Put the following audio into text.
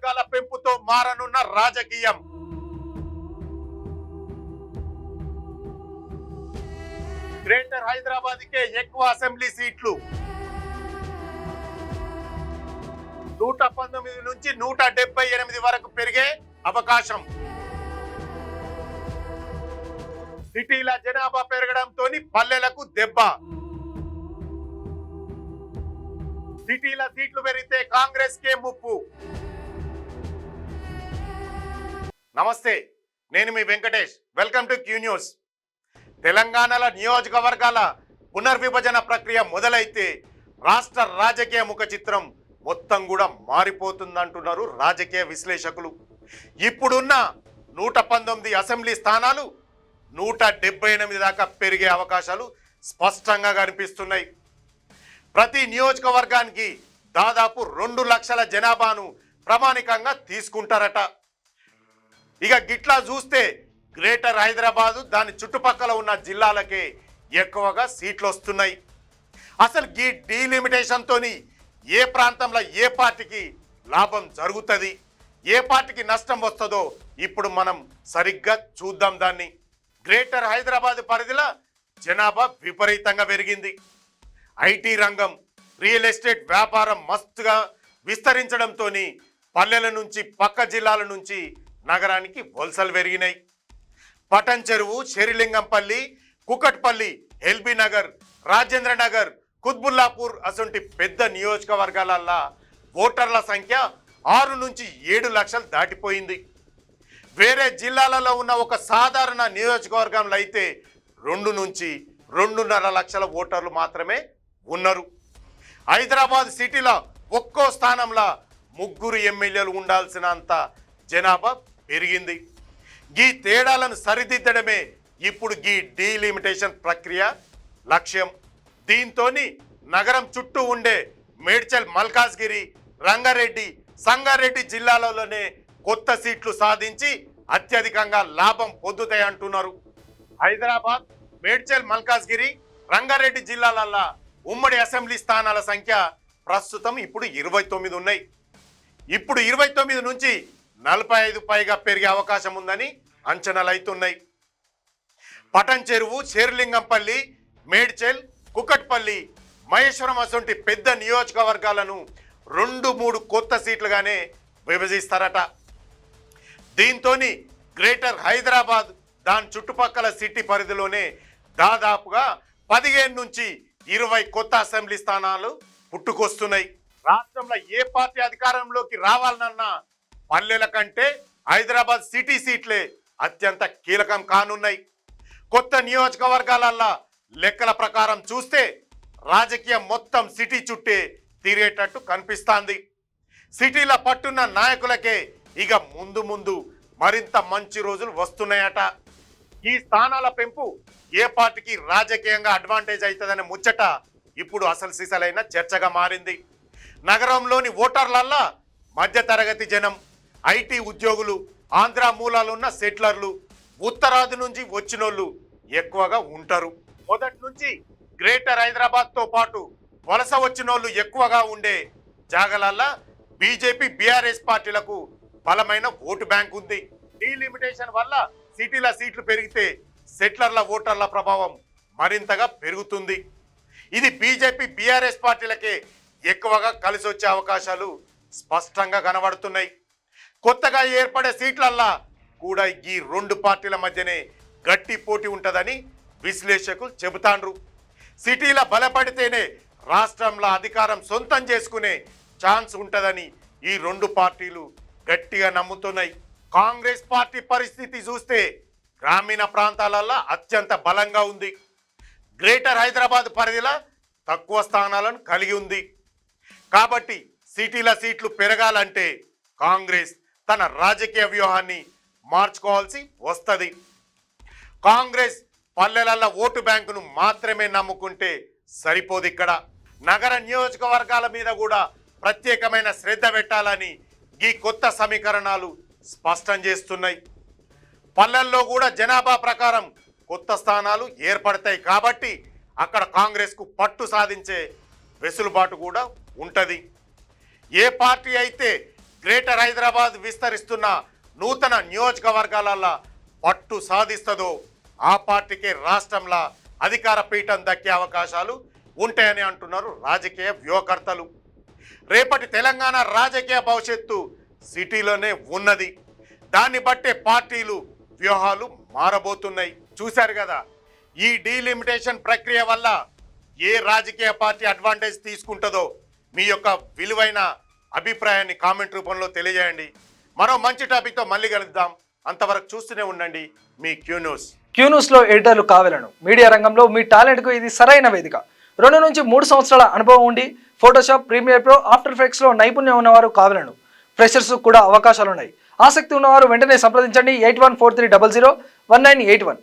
స్థానాల పెంపుతో మారనున్న రాజకీయం. గ్రేటర్ హైదరాబాద్ కే ఎక్కువ అసెంబ్లీ సీట్లు 119 నుంచి 178 వరకు పెరిగే అవకాశం. సిటీల జనాభా పెరగడంతో పల్లెలకు దెబ్బ. సిటీల సీట్లు పెరిగితే కాంగ్రెస్ కే ముప్పు. నమస్తే, నేను మీ Venkatesh. Welcome to Q news. తెలంగాణలో నియోజకవర్గాల పునర్విభజన ప్రక్రియ మొదలైతే రాష్ట్ర రాజకీయ ముఖ చిత్రం మొత్తం కూడా మారిపోతుందంటున్నారు రాజకీయ విశ్లేషకులు. ఇప్పుడున్న 119 అసెంబ్లీ స్థానాలు 178 దాకా పెరిగే అవకాశాలు స్పష్టంగా కనిపిస్తున్నాయి. ప్రతి నియోజకవర్గానికి దాదాపు 2 లక్షల జనాభాను ప్రామాణికంగా తీసుకుంటారట. ఇక గిట్లా చూస్తే గ్రేటర్ హైదరాబాదు దాని చుట్టుపక్కల ఉన్న జిల్లాలకే ఎక్కువగా సీట్లు వస్తున్నాయి. అసలు ఈ డీలిమిటేషన్తోని ఏ ప్రాంతంలో ఏ పార్టీకి లాభం జరుగుతుంది, ఏ పార్టీకి నష్టం వస్తుందో ఇప్పుడు మనం సరిగ్గా చూద్దాం. దాన్ని గ్రేటర్ హైదరాబాద్ పరిధిలో జనాభా విపరీతంగా పెరిగింది. ఐటీ రంగం, రియల్ ఎస్టేట్ వ్యాపారం మస్తుగా విస్తరించడంతో పల్లెల నుంచి పక్క జిల్లాల నుంచి నగరానికి వలసలు పెరిగినాయి. పటన్ చెరువు, శేరిలింగంపల్లి, కుకట్పల్లి, ఎల్బీ నగర్, రాజేంద్ర నగర్, కుత్బుల్లాపూర్ అసొంటి పెద్ద నియోజకవర్గాలల్లో ఓటర్ల సంఖ్య 6 నుంచి 7 లక్షలు దాటిపోయింది. వేరే జిల్లాలలో ఉన్న ఒక సాధారణ నియోజకవర్గంలో అయితే 2 నుంచి 2.5 లక్షల ఓటర్లు మాత్రమే ఉన్నారు. హైదరాబాద్ సిటీలో ఒక్కో స్థానంలో 3 ఎమ్మెల్యేలు ఉండాల్సినంత జనాభా పెరిగింది. ఈ తేడాలను సరిదిద్దడమే ఇప్పుడు ఈ డీలిమిటేషన్ ప్రక్రియ లక్ష్యం. దీంతో నగరం చుట్టూ ఉండే మేడ్చల్, మల్కాజ్గిరి, రంగారెడ్డి, సంగారెడ్డి జిల్లాలలోనే కొత్త సీట్లు సాధించి అత్యధికంగా లాభం పొందుతాయంటున్నారు. హైదరాబాద్, మేడ్చల్, మల్కాజ్గిరి, రంగారెడ్డి జిల్లాలలో ఉమ్మడి అసెంబ్లీ స్థానాల సంఖ్య ప్రస్తుతం ఇప్పుడు 29 ఉన్నాయి. ఇప్పుడు 29 నుంచి 45 పైగా పెరిగే అవకాశం ఉందని అంచనాలు అవుతున్నాయి. పటన్ చెరువు, శేరిలింగంపల్లి, మేడ్చల్, కుకట్పల్లి, మహేశ్వరం అసొంటి పెద్ద నియోజకవర్గాలను 2-3 కొత్త సీట్లుగానే విభజిస్తారట. దీంతో గ్రేటర్ హైదరాబాద్ దాని చుట్టుపక్కల సిటీ పరిధిలోనే దాదాపుగా 15 నుంచి 20 కొత్త అసెంబ్లీ స్థానాలు పుట్టుకొస్తున్నాయి. రాష్ట్రంలో ఏ పార్టీ అధికారంలోకి రావాలన్నా పల్లెల కంటే హైదరాబాద్ సిటీ సీట్లే అత్యంత కీలకం కానున్నాయి. కొత్త నియోజకవర్గాలల్లో లెక్కల ప్రకారం చూస్తే రాజకీయం మొత్తం సిటీ చుట్టే తీరేటట్టు కనిపిస్తోంది. సిటీల పట్టున్న నాయకులకే ఇక ముందు ముందు మరింత మంచి రోజులు వస్తున్నాయట. ఈ స్థానాల పెంపు ఏ పార్టీకి రాజకీయంగా అడ్వాంటేజ్ అవుతుందనే ముచ్చట ఇప్పుడు అసలు సిసలైన చర్చగా మారింది. నగరంలోని ఓటర్లల్లా మధ్యతరగతి జనం, ఐటీ ఉద్యోగులు, ఆంధ్ర మూలాలున్న సెటిలర్లు, ఉత్తరాది నుంచి వచ్చినోళ్ళు ఎక్కువగా ఉంటారు. మొదటి నుంచి గ్రేటర్ హైదరాబాద్తో పాటు వలస వచ్చినోళ్ళు ఎక్కువగా ఉండే జాగలల్లా బీజేపీ, బీఆర్ఎస్ పార్టీలకు బలమైన ఓటు బ్యాంక్ ఉంది. డీలిమిటేషన్ వల్ల సిటీల సీట్లు పెరిగితే సెటిలర్ల ఓటర్ల ప్రభావం మరింతగా పెరుగుతుంది. ఇది బీజేపీ, బీఆర్ఎస్ పార్టీలకే ఎక్కువగా కలిసి వచ్చే అవకాశాలు స్పష్టంగా కనబడుతున్నాయి. కొత్తగా ఏర్పడే సీట్లల్లా కూడా ఈ 2 పార్టీల మధ్యనే గట్టి పోటీ ఉంటుందని విశ్లేషకులు చెబుతాండ్రు. సిటీల బలపడితేనే రాష్ట్రంలో అధికారం సొంతం చేసుకునే ఛాన్స్ ఉంటుందని ఈ 2 పార్టీలు గట్టిగా నమ్ముతున్నాయి. కాంగ్రెస్ పార్టీ పరిస్థితి చూస్తే గ్రామీణ ప్రాంతాలలో అత్యంత బలంగా ఉంది. గ్రేటర్ హైదరాబాద్ పరిధిలో తక్కువ స్థానాలను కలిగి ఉంది. కాబట్టి సిటీల సీట్లు పెరగాలంటే కాంగ్రెస్ తన రాజకీయ వ్యూహాన్ని మార్చుకోవాల్సి వస్తుంది. కాంగ్రెస్ పల్లెల ఓటు బ్యాంకును మాత్రమే నమ్ముకుంటే సరిపోదు. ఇక్కడ నగర నియోజకవర్గాల మీద కూడా ప్రత్యేకమైన శ్రద్ధ పెట్టాలని ఈ కొత్త సమీకరణాలు స్పష్టం చేస్తున్నాయి. పల్లెల్లో కూడా జనాభా ప్రకారం కొత్త స్థానాలు ఏర్పడతాయి కాబట్టి అక్కడ కాంగ్రెస్కు పట్టు సాధించే వెసులుబాటు కూడా ఉంటుంది. ఏ పార్టీ అయితే గ్రేటర్ హైదరాబాద్ విస్తరిస్తున్న నూతన నియోజకవర్గాలలో పట్టు సాధిస్తుందో ఆ పార్టీకి రాష్ట్రంలో అధికార పీఠం దక్కే అవకాశాలు ఉంటాయని అంటున్నారు రాజకీయ వ్యూహకర్తలు. రేపటి తెలంగాణ రాజకీయ భవిష్యత్తు సిటీలోనే ఉన్నది. దాన్ని బట్టే పార్టీలు వ్యూహాలు మారబోతున్నాయి. చూశారు కదా, ఈ డీలిమిటేషన్ ప్రక్రియ వల్ల ఏ రాజకీయ పార్టీ అడ్వాంటేజ్ తీసుకుంటుందో మీ యొక్క విలువైన అభిప్రాయాన్ని కామెంట్ రూపంలో తెలియజేయండి. మరో మంచి టాపిక్తో మళ్ళీ కలుద్దాం. అంతవరకు చూస్తూనే ఉండండి మీ క్యూ న్యూస్. క్యూ న్యూస్లో ఎడిటర్లు కావాలను మీడియా రంగంలో మీ టాలెంట్కు ఇది సరైన వేదిక. 2 నుంచి 3 సంవత్సరాల అనుభవం ఉండి ఫోటోషాప్, ప్రీమియర్ ప్రో, ఆఫ్టర్ ఎఫెక్ట్స్లో నైపుణ్యం ఉన్నవారు కావాలను. ఫ్రెషర్స్ కూడా అవకాశాలున్నాయి. ఆసక్తి ఉన్నవారు వెంటనే సంప్రదించండి 8143001981.